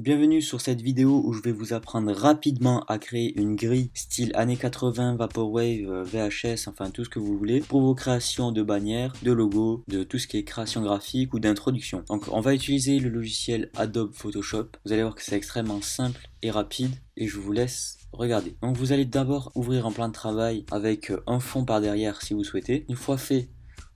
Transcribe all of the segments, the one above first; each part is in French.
Bienvenue sur cette vidéo où je vais vous apprendre rapidement à créer une grille style années 80, Vaporwave, VHS, enfin tout ce que vous voulez pour vos créations de bannières, de logos, de tout ce qui est création graphique ou d'introduction. Donc on va utiliser le logiciel Adobe Photoshop. Vous allez voir que c'est extrêmement simple et rapide et je vous laisse regarder. Donc vous allez d'abord ouvrir un plan de travail avec un fond par derrière si vous souhaitez. Une fois fait,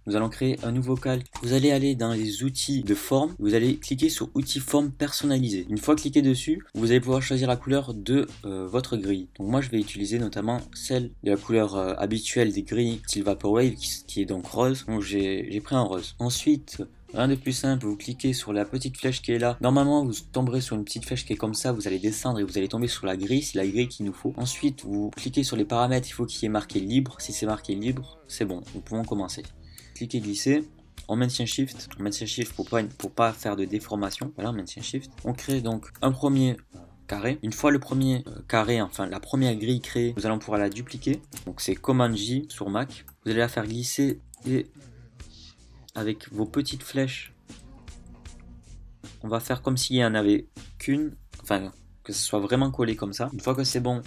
nous allons créer un nouveau calque. Vous allez aller dans les outils de forme. Vous allez cliquer sur outils forme personnalisée. Une fois cliqué dessus, vous allez pouvoir choisir la couleur de votre grille. Donc moi je vais utiliser notamment celle de la couleur habituelle des grilles style Vaporwave qui est donc rose. Donc j'ai pris un rose. Ensuite, rien de plus simple, vous cliquez sur la petite flèche qui est là. Normalement, vous tomberez sur une petite flèche qui est comme ça. Vous allez descendre et vous allez tomber sur la grille. C'est la grille qu'il nous faut. Ensuite, vous cliquez sur les paramètres. Il faut qu'il y ait marqué libre. Si c'est marqué libre, c'est bon. Nous pouvons commencer. Cliquez glisser. On maintient Shift. On maintient Shift pour pas faire de déformation. Voilà, on maintient Shift. On crée donc un premier carré. Une fois le premier carré, enfin la première grille créée, nous allons pouvoir la dupliquer. Donc c'est Command J sur Mac. Vous allez la faire glisser et avec vos petites flèches, on va faire comme s'il n'y en avait qu'une, enfin que ce soit vraiment collé comme ça. Une fois que c'est bon,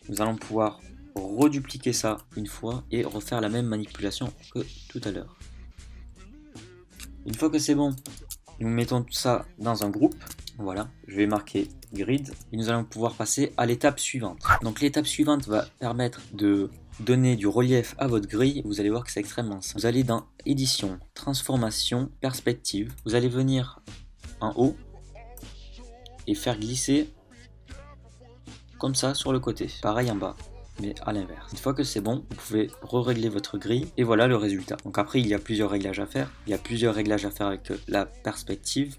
nous allons pouvoir redupliquer ça une fois et refaire la même manipulation que tout à l'heure. Une fois que c'est bon, nous mettons tout ça dans un groupe. Voilà, je vais marquer grid et nous allons pouvoir passer à l'étape suivante. Donc l'étape suivante va permettre de donner du relief à votre grille. Vous allez voir que c'est extrêmement simple. Vous allez dans édition, transformation, perspective. Vous allez venir en haut et faire glisser comme ça sur le côté. Pareil en bas, mais à l'inverse. Une fois que c'est bon, vous pouvez re-régler votre grille et voilà le résultat. Donc après, il y a plusieurs réglages à faire. Il y a plusieurs réglages à faire avec la perspective,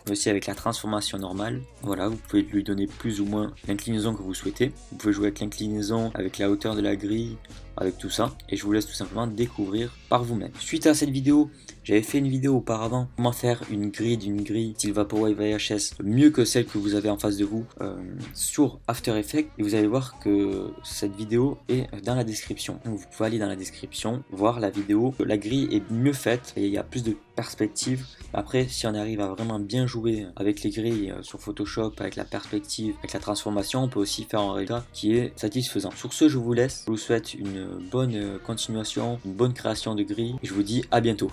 mais aussi avec la transformation normale. Voilà, vous pouvez lui donner plus ou moins l'inclinaison que vous souhaitez. Vous pouvez jouer avec l'inclinaison, avec la hauteur de la grille, avec tout ça. Et je vous laisse tout simplement découvrir par vous-même. Suite à cette vidéo, j'avais fait une vidéo auparavant, comment faire une grille style Vaporwave VHS mieux que celle que vous avez en face de vous sur After Effects. Et vous allez voir que cette vidéo est dans la description. Donc vous pouvez aller dans la description, voir la vidéo. La grille est mieux faite et il y a plus de perspective. Après, si on arrive à vraiment bien jouer avec les grilles sur Photoshop, avec la perspective, avec la transformation, on peut aussi faire un résultat qui est satisfaisant. Sur ce, je vous laisse. Je vous souhaite une bonne continuation, une bonne création de grille et je vous dis à bientôt.